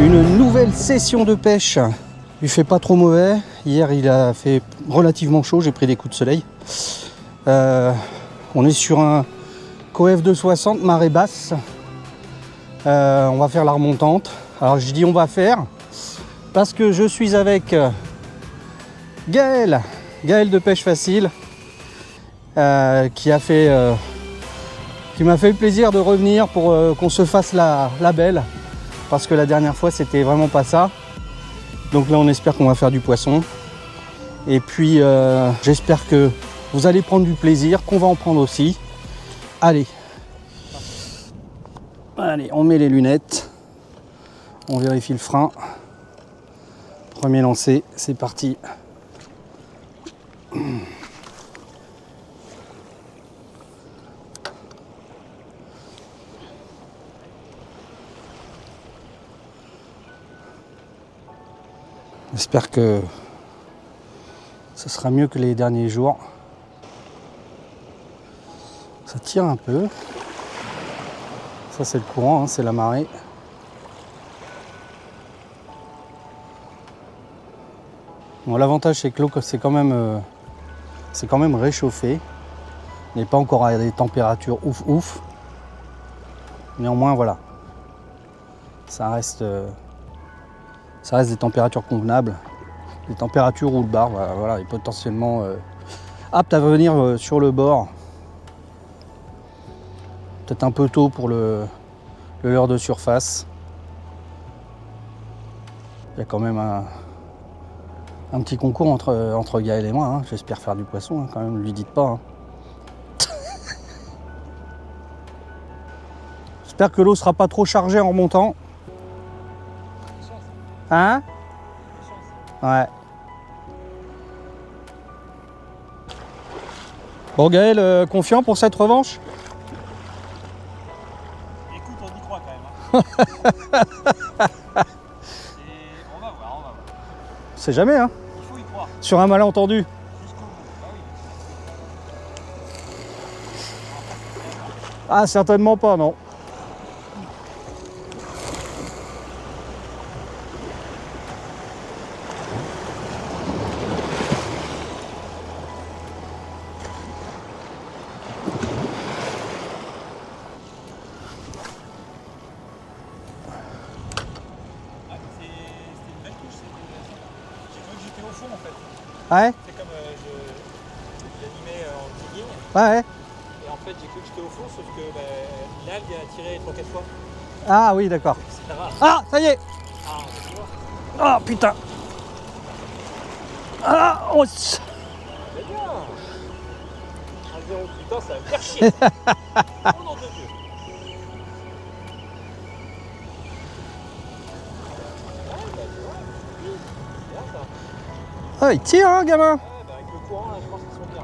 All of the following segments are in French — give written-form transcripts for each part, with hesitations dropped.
Une nouvelle session de pêche. Il fait pas trop mauvais. Hier il a fait relativement chaud, j'ai pris des coups de soleil. On est sur un Coef 260 marée basse. On va faire la remontante. Alors je dis on va faire parce que je suis avec Gaël de Pêche Facile qui m'a fait le plaisir de revenir pour qu'on se fasse la belle, parce que la dernière fois c'était vraiment pas ça. Donc là on espère qu'on va faire du poisson et puis j'espère que vous allez prendre du plaisir, qu'on va en prendre aussi. Allez, on met les lunettes, on vérifie le frein. Premier lancé, c'est parti. J'espère que ça sera mieux que les derniers jours. Ça tire un peu. Ça c'est le courant, hein, c'est la marée. Bon, l'avantage c'est que l'eau c'est quand même réchauffé. On n'est pas encore à des températures ouf. Néanmoins voilà. Ça reste des températures convenables. Des températures où le bar voilà, est potentiellement apte à venir sur le bord. Peut-être un peu tôt pour le leurre de surface. Il y a quand même un petit concours entre Gaël et moi. Hein. J'espère faire du poisson, hein, quand même, ne lui dites pas. Hein. J'espère que l'eau sera pas trop chargée en remontant. Hein? Ouais. Bon Gaël, confiant pour cette revanche? Écoute, on y croit quand même. Hein. On va voir. C'est jamais, hein? Il faut y croire. Sur un malentendu. Jusqu'au bout. Ah oui. Ah, certainement pas, non. Au fond en fait. Ouais. C'est comme j'animais en jigging Ouais. et en fait j'ai cru que j'étais au fond sauf que l'algue a tiré 3-4 fois. Ah oui, d'accord. C'est rare. Ah, ça y est. Ah, tu vois. Ah, putain. Ah, oh. C'est bien. 1-0, putain, ça va me faire chier. Oh nom de Dieu. Ouais, tu vois, c'est bien ça. Ah, il tire, hein, gamin. Ouais, avec le courant, là, je pense qu'ils sont bien.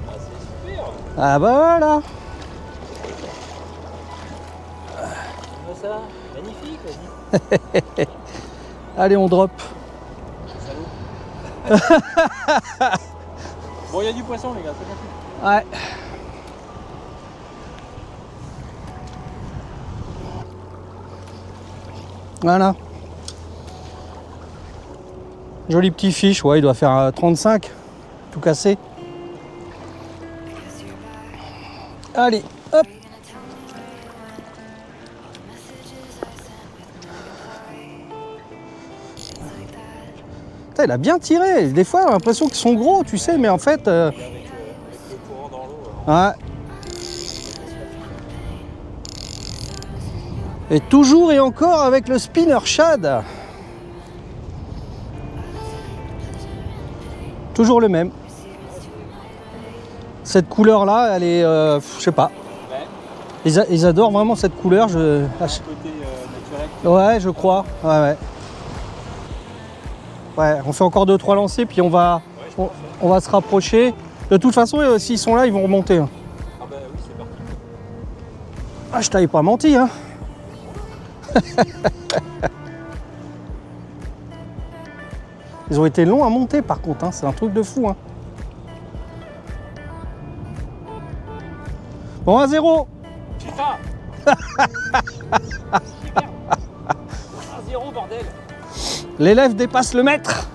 Ah, c'est super. Ah bah voilà. On a ça, magnifique, vas-y. Allez, on drop. Salaud. Bon, il y a du poisson, les gars, c'est bien. Ouais. Voilà. Joli petit fiche, ouais, il doit faire 35, tout cassé. Allez, hop. Putain, il a bien tiré. Des fois, on a l'impression qu'ils sont gros, tu sais, mais en fait... Avec le courant dans l'eau. Ouais. Et toujours et encore avec le spinner shad. Toujours le même. Cette couleur là, elle est, je sais pas. Ouais. Ils adorent vraiment cette couleur. Un côté naturel. Ouais, je crois. Ouais. Ouais, on fait encore 2-3 lancers, puis on va se rapprocher. De toute façon, s'ils sont là, ils vont remonter. Hein. Ah bah oui, c'est parti. Ah, je t'avais pas menti, hein. Ils ont été longs à monter par contre, hein. C'est un truc de fou. Hein. Bon, 1-0. Putain. 1-0 bordel. L'élève dépasse le maître.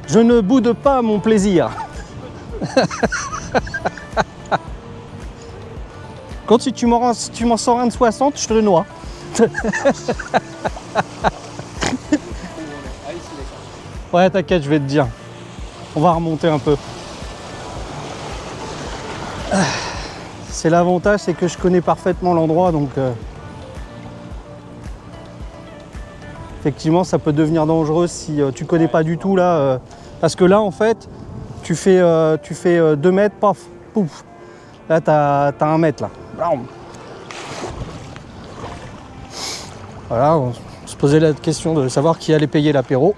Je ne boude pas mon plaisir. Quand si tu m'en sors un de 60, je te le noie. Ouais, t'inquiète, je vais te dire. On va remonter un peu. C'est l'avantage, c'est que je connais parfaitement l'endroit, donc effectivement, ça peut devenir dangereux si tu connais pas du tout là. Parce que là, en fait, tu fais 2 mètres, paf, pouf. Là, t'as 1 mètre là. Voilà, on se posait la question de savoir qui allait payer l'apéro.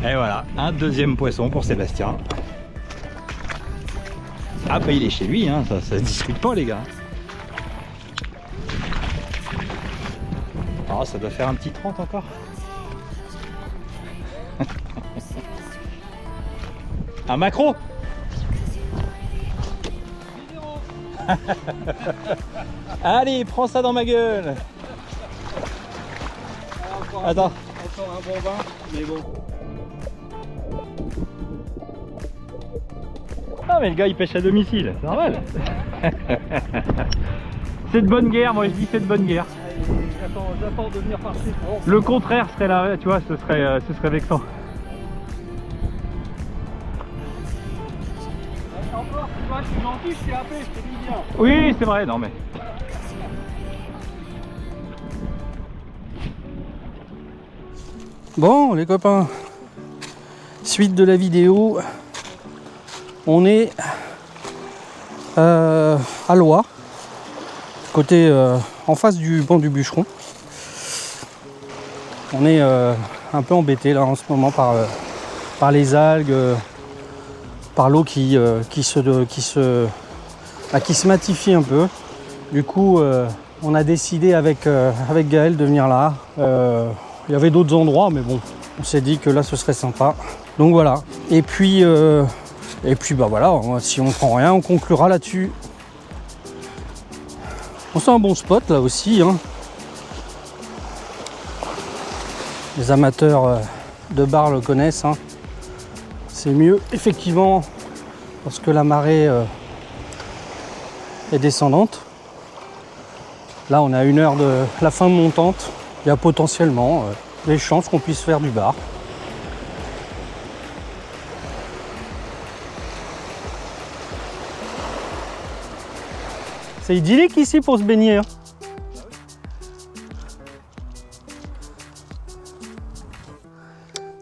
Et voilà, un deuxième poisson pour Sébastien. Ah bah il est chez lui, hein, ça se discute pas les gars. Oh, ça doit faire un petit 30 encore. Un macro. Allez, prends ça dans ma gueule. Attends. Encore un bon vin, mais bon. Ah mais le gars il pêche à domicile, c'est normal. C'est de bonne guerre, moi je dis c'est de bonne guerre. J'attends de venir par chez toi. Le contraire serait là, tu vois, ce serait vexant. Encore, tu vois, je suis gentil, je suis happé, je te dis bien. Oui, c'est vrai, non mais. Bon, les copains, suite de la vidéo. On est à Loie, côté en face du banc du bûcheron. On est un peu embêté là en ce moment par les algues, par l'eau qui se matifie un peu. Du coup, on a décidé avec Gaël de venir là. Il y avait d'autres endroits, mais bon, on s'est dit que là ce serait sympa. Donc voilà. Et puis bah voilà, si on prend rien, on conclura là-dessus. On sent un bon spot là aussi, hein. Les amateurs de bar le connaissent, hein. C'est mieux effectivement lorsque la marée est descendante. Là on est à 1 heure de la fin de montante. Il y a potentiellement des chances qu'on puisse faire du bar. C'est idyllique ici pour se baigner. Hein.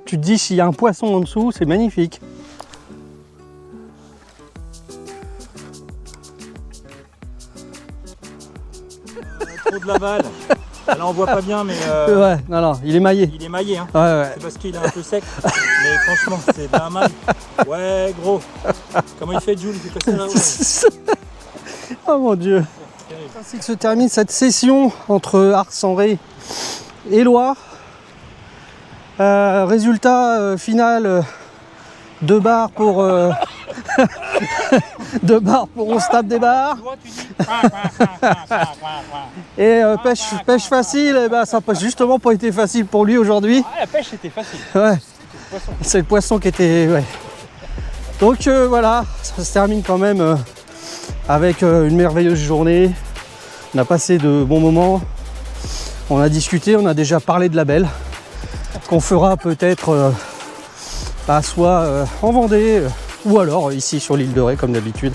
Tu te dis s'il y a un poisson en dessous, c'est magnifique. Trop de la balle. Là on voit pas bien mais Ouais, non, il est maillé. il est maillé hein. Ouais. C'est parce qu'il est un peu sec. Mais franchement c'est pas mal. Ouais gros. Comment il fait Jules? Il fait passer là, ouais. Oh mon Dieu. C'est ainsi que se termine cette session entre Ars-en-Ré et Loire. Résultat final, 2 bars pour 2 bars pour on se tape des bars. Et pêche facile, et ben, ça n'a justement pas été facile pour lui aujourd'hui. Ah la pêche était facile. Ouais. C'est le poisson qui était. Ouais. Donc voilà, ça se termine quand même avec une merveilleuse journée. On a passé de bons moments. On a discuté, on a déjà parlé de la belle. Qu'on fera peut-être soit en Vendée ou alors ici sur l'île de Ré comme d'habitude.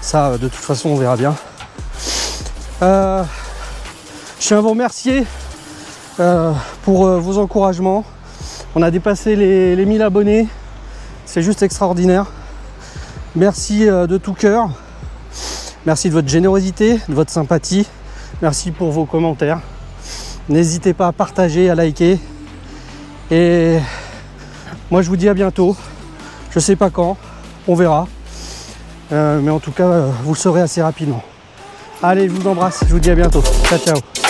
Ça de toute façon on verra bien. Je tiens à vous remercier pour vos encouragements. On a dépassé les 1000 abonnés c'est juste extraordinaire. Merci de tout cœur. Merci de votre générosité, de votre sympathie. Merci pour vos commentaires. N'hésitez pas à partager, à liker. Et moi je vous dis à bientôt. Je sais pas quand, on verra. Mais en tout cas, vous le saurez assez rapidement. Allez, je vous embrasse, je vous dis à bientôt. Ciao, ciao.